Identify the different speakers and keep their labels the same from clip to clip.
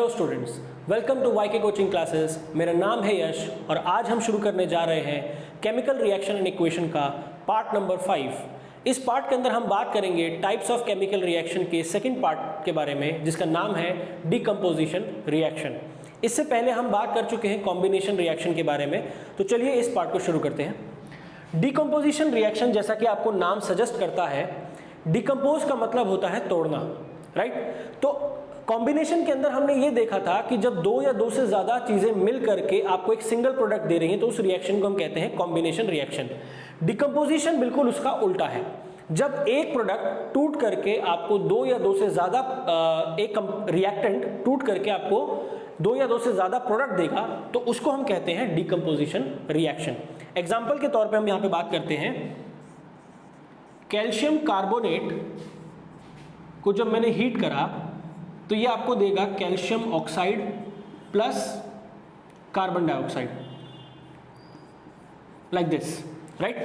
Speaker 1: Hello students, welcome to YK coaching classes. मेरा नाम है यश और आज हम शुरू करने जा रहे हैं केमिकल रिएक्शन एंड इक्वेशन का पार्ट नंबर 5। इस पार्ट के अंदर हम बात करेंगे टाइप्स ऑफ केमिकल रिएक्शन के सेकंड पार्ट के बारे में, जिसका नाम है डिकम्पोजिशन रिएक्शन। इससे पहले हम बात कर चुके हैं कॉम्बिनेशन रिएक्शन के बारे में, तो चलिए इस पार्ट को शुरू करते हैं। डिकम्पोजिशन रिएक्शन, जैसा कि आपको नाम सजेस्ट करता है, डिकम्पोज का मतलब होता है तोड़ना, राइट। तो कॉम्बिनेशन के अंदर हमने ये देखा था कि जब दो या दो से ज्यादा चीजें मिल करके आपको एक सिंगल प्रोडक्ट दे रही हैं तो उस रिएक्शन को हम कहते हैं कॉम्बिनेशन रिएक्शन। डिकम्पोजिशन बिल्कुल उसका उल्टा है। जब एक प्रोडक्ट टूट करके आपको दो या दो से ज्यादा एक रिएक्टेंट टूट करके आपको दो या दो से ज्यादा प्रोडक्ट देगा तो उसको हम कहते हैं डिकम्पोजिशन रिएक्शन। एग्जाम्पल के तौर पे हम यहां पे बात करते हैं, कैल्शियम कार्बोनेट को जब मैंने हीट करा तो ये आपको देगा calcium oxide plus carbon dioxide, like this, right.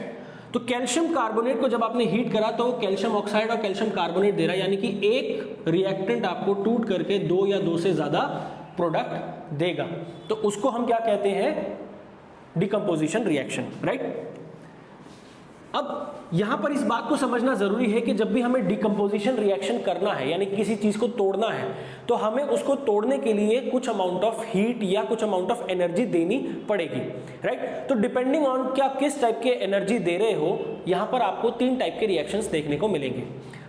Speaker 1: तो कैल्शियम कार्बोनेट को जब आपने हीट करा तो कैल्शियम ऑक्साइड और कैल्शियम कार्बोनेट दे रहा है, यानी कि एक रिएक्टेंट आपको टूट करके दो या दो से ज्यादा प्रोडक्ट देगा, तो उसको हम क्या कहते हैं, डिकम्पोजिशन रिएक्शन, राइट। अब यहां पर इस बात को समझना जरूरी है कि जब भी हमें डिकम्पोजिशन रिएक्शन करना है, यानी किसी चीज को तोड़ना है, तो हमें उसको तोड़ने के लिए कुछ अमाउंट ऑफ हीट या कुछ अमाउंट ऑफ एनर्जी देनी पड़ेगी, राइट। तो डिपेंडिंग ऑन कि आप किस टाइप के एनर्जी दे रहे हो, यहां पर आपको तीन टाइप के रिएक्शंस देखने को मिलेंगे।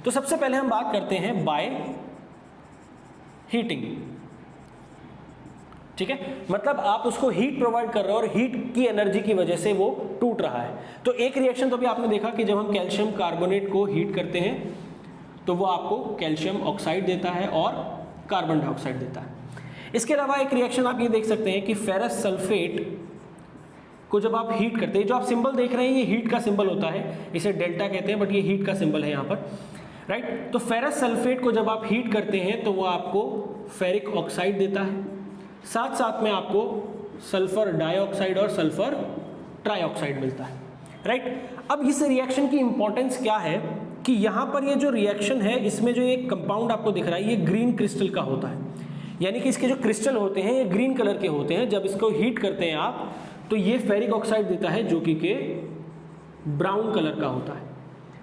Speaker 1: तो सबसे पहले हम बात करते हैं बाय हीटिंग, ठीक है। मतलब आप उसको हीट प्रोवाइड कर रहे हो और हीट की एनर्जी की वजह से वो टूट रहा है। तो एक रिएक्शन तो भी आपने देखा कि जब हम कैल्शियम कार्बोनेट को हीट करते हैं तो वो आपको कैल्शियम ऑक्साइड देता है और कार्बन डाइऑक्साइड देता है। इसके अलावा एक रिएक्शन आप ये देख सकते हैं कि फेरस सल्फेट को जब आप हीट करते हैं, जो आप सिंबल देख रहे हैं ये हीट का सिंबल होता है, इसे डेल्टा कहते हैं, बट ये हीट का सिंबल है यहाँ पर, राइट। तो फेरस सल्फेट को जब आप हीट करते हैं तो वो आपको फेरिक ऑक्साइड देता है, साथ साथ में आपको सल्फर डाइऑक्साइड और सल्फर ट्राइऑक्साइड मिलता है, राइट। अब इस रिएक्शन की इंपॉर्टेंस क्या है कि यहां पर ये जो रिएक्शन है, इसमें जो एक कंपाउंड आपको दिख रहा है ये ग्रीन क्रिस्टल का होता है, यानी कि इसके जो क्रिस्टल होते हैं ये ग्रीन कलर के होते हैं। जब इसको हीट करते हैं आप तो ये फेरिक ऑक्साइड देता है जो कि ब्राउन कलर का होता है,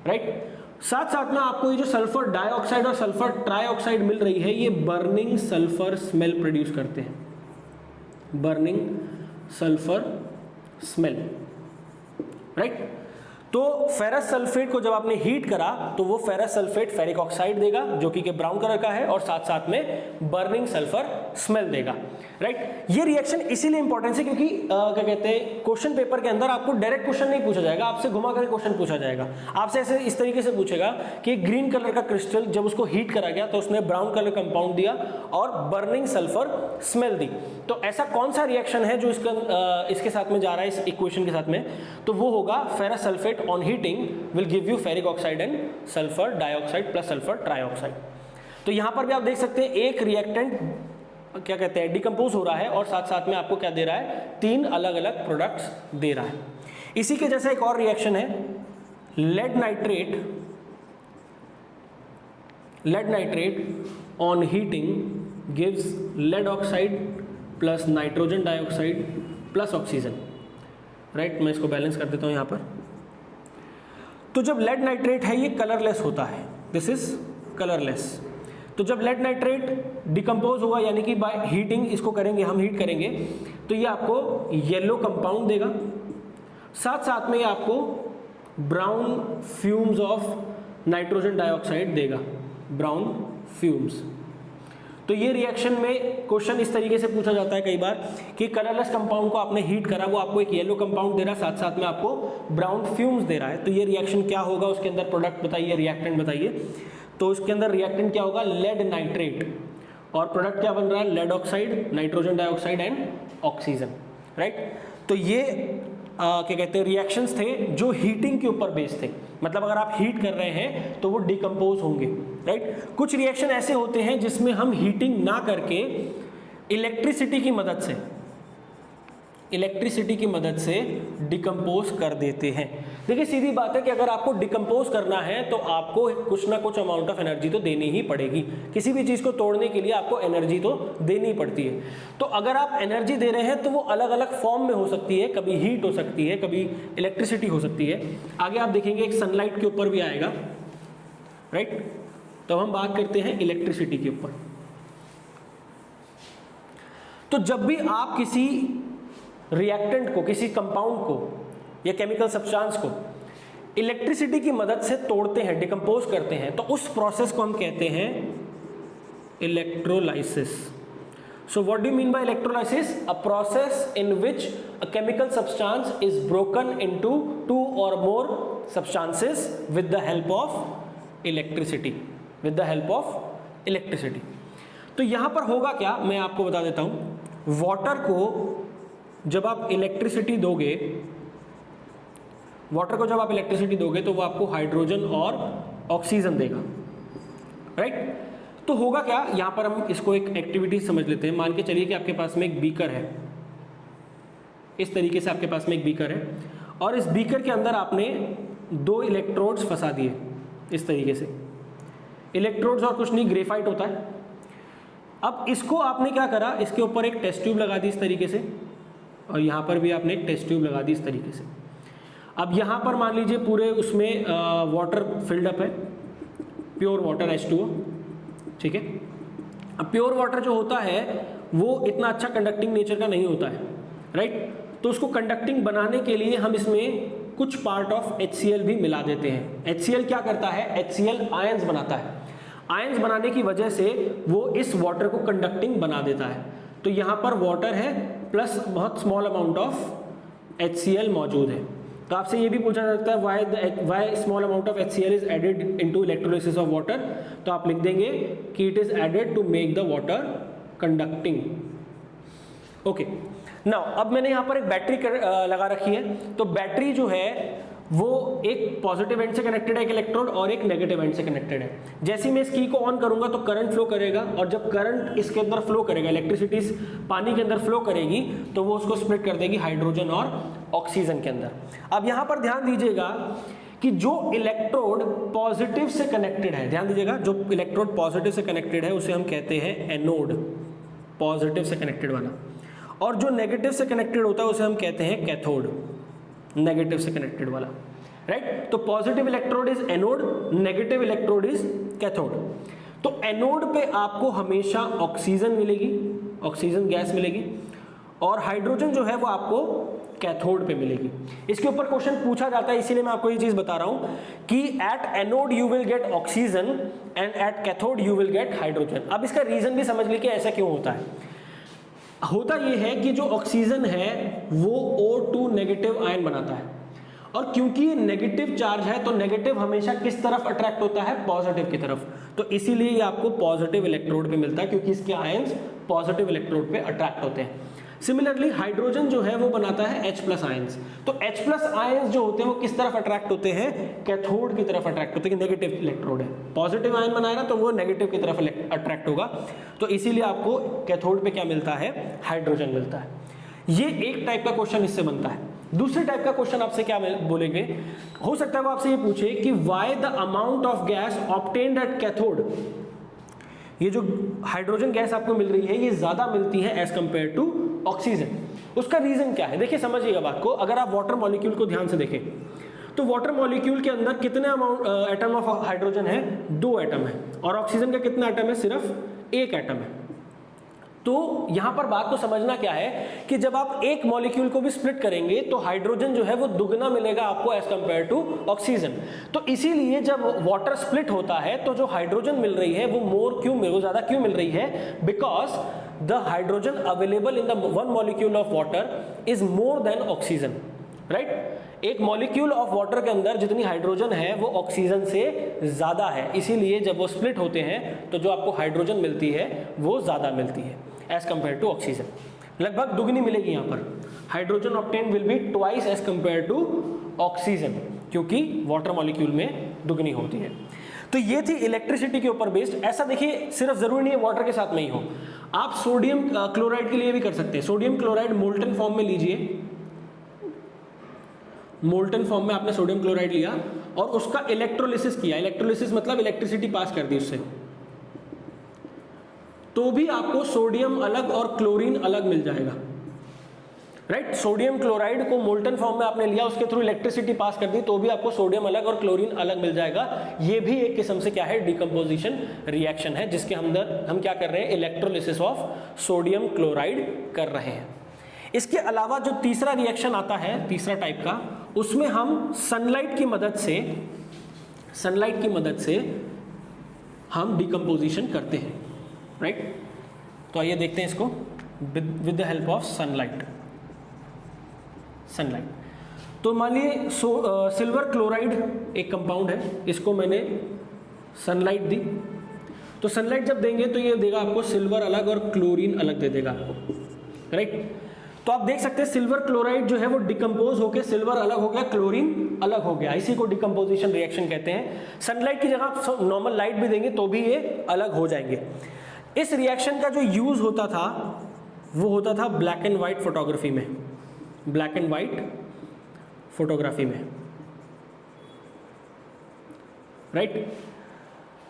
Speaker 1: राइट। साथ साथ में आपको ये जो सल्फर डाइऑक्साइड और सल्फर ट्राइऑक्साइड मिल रही है, ये बर्निंग सल्फर स्मेल प्रोड्यूस करते हैं, बर्निंग सल्फर स्मेल, राइट। तो फेरस सल्फेट को जब आपने हीट करा तो वो फेरस सल्फेट फेरिक ऑक्साइड देगा जो कि ब्राउन कलर का है और साथ साथ में बर्निंग सल्फर स्मेल देगा, राइट। ये रिएक्शन इसीलिए इंपॉर्टेंट है क्योंकि क्या कहते हैं, क्वेश्चन पेपर के अंदर आपको डायरेक्ट क्वेश्चन नहीं पूछा जाएगा, आपसे घुमा कर क्वेश्चन पूछा जाएगा। आपसे ऐसे इस तरीके से पूछेगा कि ग्रीन कलर का क्रिस्टल जब उसको हीट करा गया तो उसने ब्राउन कलर कंपाउंड दिया और बर्निंग सल्फर स्मेल दी। तो ऐसा कौन सा रिएक्शन है जो इसके साथ में जा रहा है, इस इक्वेशन के साथ में, तो वो होगा ferrous sulphate on heating will give you ferric oxide and sulfur dioxide plus sulfur trioxide। तो यहां पर भी आप देख सकते हैं एक रिएक्टेंट क्या कहते हैं, डिकम्पोज हो रहा है और साथ साथ में आपको क्या दे रहा है, तीन अलग अलग प्रोडक्ट्स दे रहा है। इसी के जैसा एक और रिएक्शन है lead nitrate on heating gives lead oxide plus nitrogen dioxide plus oxygen, right. मैं इसको बैलेंस कर देता हूं यहां पर। तो जब लेड नाइट्रेट है ये कलरलेस होता है, दिस इज कलरलेस। तो जब लेड नाइट्रेट डिकम्पोज होगा, यानी कि बाय हीटिंग इसको करेंगे, हम हीट करेंगे, तो ये आपको येलो कंपाउंड देगा, साथ साथ में ये आपको brown fumes of nitrogen dioxide देगा, ब्राउन फ्यूम्स। तो ये रिएक्शन में क्वेश्चन इस तरीके से पूछा जाता है कई बार कि कलरलेस कंपाउंड को आपने हीट करा, वो आपको एक येलो कंपाउंड दे रहा है, साथ साथ में आपको ब्राउन फ्यूम्स दे रहा है, तो ये रिएक्शन क्या होगा, उसके अंदर प्रोडक्ट बताइए, रिएक्टेंट बताइए। तो उसके अंदर रिएक्टेंट क्या होगा, लेड नाइट्रेट, और प्रोडक्ट क्या बन रहा है, lead oxide, nitrogen dioxide and oxygen, right. तो ये क्या कहते हैं, रिएक्शंस थे जो हीटिंग के ऊपर बेस्ड थे, मतलब अगर आप हीट कर रहे हैं तो वो डिकम्पोज होंगे, राइट। कुछ रिएक्शन ऐसे होते हैं जिसमें हम हीटिंग ना करके इलेक्ट्रिसिटी की मदद से इलेक्ट्रिसिटी की मदद से डिकम्पोज कर देते हैं। देखिए सीधी बात है कि अगर आपको डिकम्पोज करना है तो आपको कुछ ना कुछ अमाउंट ऑफ एनर्जी तो देनी ही पड़ेगी। किसी भी चीज़ को तोड़ने के लिए आपको एनर्जी तो देनी पड़ती है। तो अगर आप एनर्जी दे रहे हैं तो वो अलग अलग फॉर्म में हो सकती है, कभी हीट हो सकती है, कभी इलेक्ट्रिसिटी हो सकती है। आगे आप देखेंगे एक सनलाइट के ऊपर भी आएगा, राइट। तो हम बात करते हैं इलेक्ट्रिसिटी के ऊपर। तो जब भी आप किसी रिएक्टेंट को, किसी कंपाउंड को या केमिकल सब्सटेंस को इलेक्ट्रिसिटी की मदद से तोड़ते हैं, डिकम्पोज करते हैं, तो उस प्रोसेस को हम कहते हैं electrolysis. So what do you mean by electrolysis? A process in which a chemical substance is broken into 2 or more substances with the help of electricity, with the help of electricity। तो यहां पर होगा क्या, मैं आपको बता देता हूं। वाटर को जब आप इलेक्ट्रिसिटी दोगे, वाटर को जब आप इलेक्ट्रिसिटी दोगे तो वो आपको हाइड्रोजन और ऑक्सीजन देगा, राइट। तो होगा क्या, यहां पर हम इसको एक एक्टिविटी समझ लेते हैं। मान के चलिए कि आपके पास में एक बीकर है, इस तरीके से आपके पास में एक बीकर है और इस बीकर के अंदर आपने 2 इलेक्ट्रोड्स फंसा दिए इस तरीके से। इलेक्ट्रोड्स और कुछ नहीं, ग्रेफाइट होता है। अब इसको आपने क्या करा, इसके ऊपर एक टेस्ट ट्यूब लगा दी इस तरीके से, और यहाँ पर भी आपने एक टेस्ट ट्यूब लगा दी इस तरीके से। अब यहाँ पर मान लीजिए पूरे उसमें वाटर फिल्ड अप है, प्योर वाटर H2O, ठीक है। अब प्योर वाटर जो होता है वो इतना अच्छा कंडक्टिंग नेचर का नहीं होता है, राइट। तो उसको कंडक्टिंग बनाने के लिए हम इसमें कुछ पार्ट ऑफ HCl भी मिला देते हैं। HCl क्या करता है, HCl आयंस बनाता है। आयंस बनाने की वजह से वो इस वाटर को कंडक्टिंग बना देता है। तो यहाँ पर वाटर है प्लस बहुत स्मॉल अमाउंट ऑफ HCl मौजूद है। तो आपसे ये भी पूछा जा सकता है why small amount of HCl is added into electrolysis of water. तो आप लिख देंगे कि it is added to make the water conducting. Okay, now अब मैंने यहाँ पर एक बैटरी लगा रखी है। तो बैटरी जो है वो एक पॉजिटिव एंड से कनेक्टेड है एक इलेक्ट्रोड और एक नेगेटिव एंड से कनेक्टेड है। जैसे ही मैं इस की को ऑन करूंगा तो करंट फ्लो करेगा, और जब करंट इसके अंदर फ्लो करेगा, इलेक्ट्रिसिटी पानी के अंदर फ्लो करेगी, तो वो उसको स्प्लिट कर देगी हाइड्रोजन और ऑक्सीजन के अंदर। अब यहाँ पर ध्यान दीजिएगा कि जो इलेक्ट्रोड पॉजिटिव से कनेक्टेड है, ध्यान दीजिएगा, जो इलेक्ट्रोड पॉजिटिव से कनेक्टेड है उसे हम कहते हैं एनोड, पॉजिटिव से कनेक्टेड वाला। और जो नेगेटिव से कनेक्टेड होता है उसे हम कहते हैं कैथोड, नेगेटिव से कनेक्टेड वाला, राइट। तो positive electrode is anode, negative electrode is cathode. तो एनोड पे आपको हमेशा ऑक्सीजन मिलेगी, ऑक्सीजन गैस मिलेगी, और हाइड्रोजन जो है वो आपको कैथोड पे मिलेगी। इसके ऊपर क्वेश्चन पूछा जाता है, इसीलिए मैं आपको ये चीज बता रहा हूं कि at anode you will get oxygen and at cathode you will get hydrogen. अब इसका रीजन भी समझ लीजिए ऐसा क्यों होता है। होता यह है कि जो ऑक्सीजन है वो O2 नेगेटिव आयन बनाता है, और क्योंकि ये नेगेटिव चार्ज है तो नेगेटिव हमेशा किस तरफ अट्रैक्ट होता है, पॉजिटिव की तरफ। तो इसीलिए ये आपको पॉजिटिव इलेक्ट्रोड पे मिलता है, क्योंकि इसके आयंस पॉजिटिव इलेक्ट्रोड पे अट्रैक्ट होते हैं। सिमिलरली हाइड्रोजन जो है वो बनाता है H+ आयंस। तो H+ आयंस जो होते हैं वो किस तरफ अट्रैक्ट होते हैं, कैथोड की तरफ अट्रैक्ट होते हैं, कि नेगेटिव इलेक्ट्रोड है। पॉजिटिव आयन बनाएगा तो वो नेगेटिव की तरफ अट्रैक्ट होगा। तो इसीलिए आपको कैथोड पे क्या मिलता है, हाइड्रोजन मिलता है। ये एक टाइप का क्वेश्चन इससे बनता है। दूसरे टाइप का क्वेश्चन आपसे क्या बोलेंगे, हो सकता है वो आपसे ये पूछे कि why the amount of gas obtained at cathode, ये जो हाइड्रोजन गैस आपको मिल रही है ये ज्यादा मिलती है एज कंपेयर टू ऑक्सीजन। उसका रीजन क्या है, देखिए समझिएगा बात को। अगर आप वाटर मॉलिक्यूल को ध्यान से देखें तो वाटर मॉलिक्यूल के अंदर कितने एटम ऑफ हाइड्रोजन है, 2 एटम है, और ऑक्सीजन का कितना एटम है, सिर्फ 1 एटम है। तो यहां पर बात को समझना क्या है कि जब आप एक मॉलिक्यूल को भी स्प्लिट करेंगे तो हाइड्रोजन जो है वो दुगना मिलेगा आपको एज कंपेयर टू ऑक्सीजन। तो इसीलिए जब वाटर स्प्लिट होता है तो जो हाइड्रोजन मिल रही है वो ज्यादा क्यों मिल रही है, because the hydrogen available in the one molecule of water is more than oxygen, right. एक मॉलिक्यूल ऑफ वाटर के अंदर जितनी हाइड्रोजन है वो ऑक्सीजन से ज्यादा है, इसीलिए जब वो स्प्लिट होते हैं तो जो आपको हाइड्रोजन मिलती है वो ज्यादा मिलती है एज कंपेयर टू ऑक्सीजन, लगभग दुगनी मिलेगी। यहाँ पर hydrogen obtain will be twice as compare to oxygen, क्योंकि वाटर मॉलिक्यूल में दुगनी होती है। तो ये थी इलेक्ट्रिसिटी के ऊपर बेस्ड। ऐसा देखिए सिर्फ जरूरी नहीं है वाटर के साथ में ही हो, आप सोडियम क्लोराइड के लिए भी कर सकते हैं। सोडियम क्लोराइड मोल्टन फॉर्म में लीजिए, मोल्टन फॉर्म में आपने सोडियम क्लोराइड लिया और उसका इलेक्ट्रोलिसिस किया, इलेक्ट्रोलिसिस मतलब इलेक्ट्रिसिटी पास कर दी उससे, तो भी आपको सोडियम अलग और क्लोरीन अलग मिल जाएगा, राइट। सोडियम क्लोराइड को मोल्टन फॉर्म में आपने लिया, उसके थ्रू इलेक्ट्रिसिटी पास कर दी, तो भी आपको सोडियम अलग और क्लोरीन अलग मिल जाएगा। ये भी एक किस्म से क्या है, डिकम्पोजिशन रिएक्शन है, जिसके अंदर हम क्या कर रहे हैं, इलेक्ट्रोलिसिस ऑफ सोडियम क्लोराइड कर रहे हैं। इसके अलावा जो तीसरा रिएक्शन आता है, तीसरा टाइप का, उसमें हम सनलाइट की मदद से हम डिकम्पोजिशन करते हैं, राइट। तो आइए देखते हैं इसको with the help of sunlight. तो मान लीजिए सिल्वर क्लोराइड एक कंपाउंड है, इसको मैंने सनलाइट दी, तो सनलाइट जब देंगे तो ये देगा आपको सिल्वर अलग और क्लोरीन अलग दे देगा आपको, राइट। तो आप देख सकते हैं सिल्वर क्लोराइड जो है वो डिकम्पोज होकर सिल्वर अलग हो गया, क्लोरीन अलग हो गया, इसी को डिकम्पोजिशन रिएक्शन कहते हैं। सनलाइट की जगह आप नॉर्मल लाइट भी देंगे तो भी ये अलग हो जाएंगे। इस रिएक्शन का जो यूज होता था वो होता था ब्लैक एंड व्हाइट फोटोग्राफी में, ब्लैक एंड व्हाइट फोटोग्राफी में, राइट।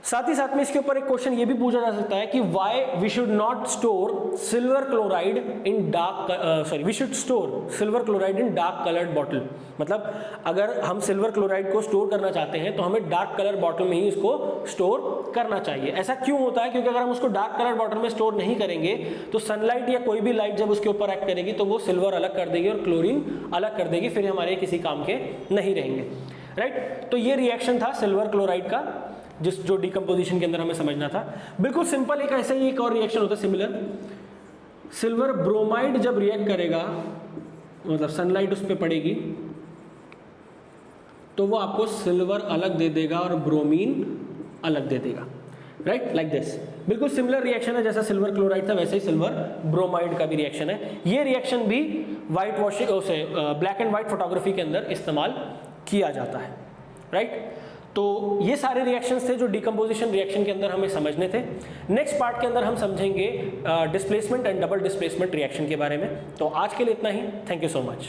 Speaker 1: साथ ही साथ में इसके ऊपर एक क्वेश्चन ये भी पूछा जा सकता है कि why we should not store silver chloride in we should store silver chloride in dark coloured bottle. मतलब अगर हम सिल्वर क्लोराइड को स्टोर करना चाहते हैं तो हमें डार्क कलर बॉटल में ही इसको स्टोर करना चाहिए। ऐसा क्यों होता है? क्योंकि अगर हम उसको डार्क कलर बॉटल में स्टोर नहीं करेंगे तो सनलाइट या कोई भी लाइट जब उसके ऊपर एक्ट करेगी तो वो सिल्वर अलग कर देगी और क्लोरीन अलग कर देगी, फिर हमारे किसी काम के नहीं रहेंगे, राइट। तो ये रिएक्शन था सिल्वर क्लोराइड का, जो डिकम्पोजिशन के अंदर हमें समझना था। बिल्कुल सिंपल एक ऐसा ही एक और रिएक्शन होता है सिमिलर। सिल्वर ब्रोमाइड जब रिएक्ट करेगा, मतलब सनलाइट उस पर पड़ेगी तो वो आपको सिल्वर अलग दे देगा और ब्रोमीन अलग दे देगा, राइट, लाइक दिस। बिल्कुल सिमिलर रिएक्शन है, जैसा सिल्वर क्लोराइड था वैसे ही सिल्वर ब्रोमाइड का भी रिएक्शन है। ये रिएक्शन भी व्हाइट वॉशिंग से ब्लैक एंड व्हाइट फोटोग्राफी के अंदर इस्तेमाल किया जाता है, राइट। तो ये सारे रिएक्शंस थे जो डिकम्पोजिशन रिएक्शन के अंदर हमें समझने थे। नेक्स्ट पार्ट के अंदर हम समझेंगे displacement and double displacement reaction के बारे में। तो आज के लिए इतना ही, थैंक यू सो मच।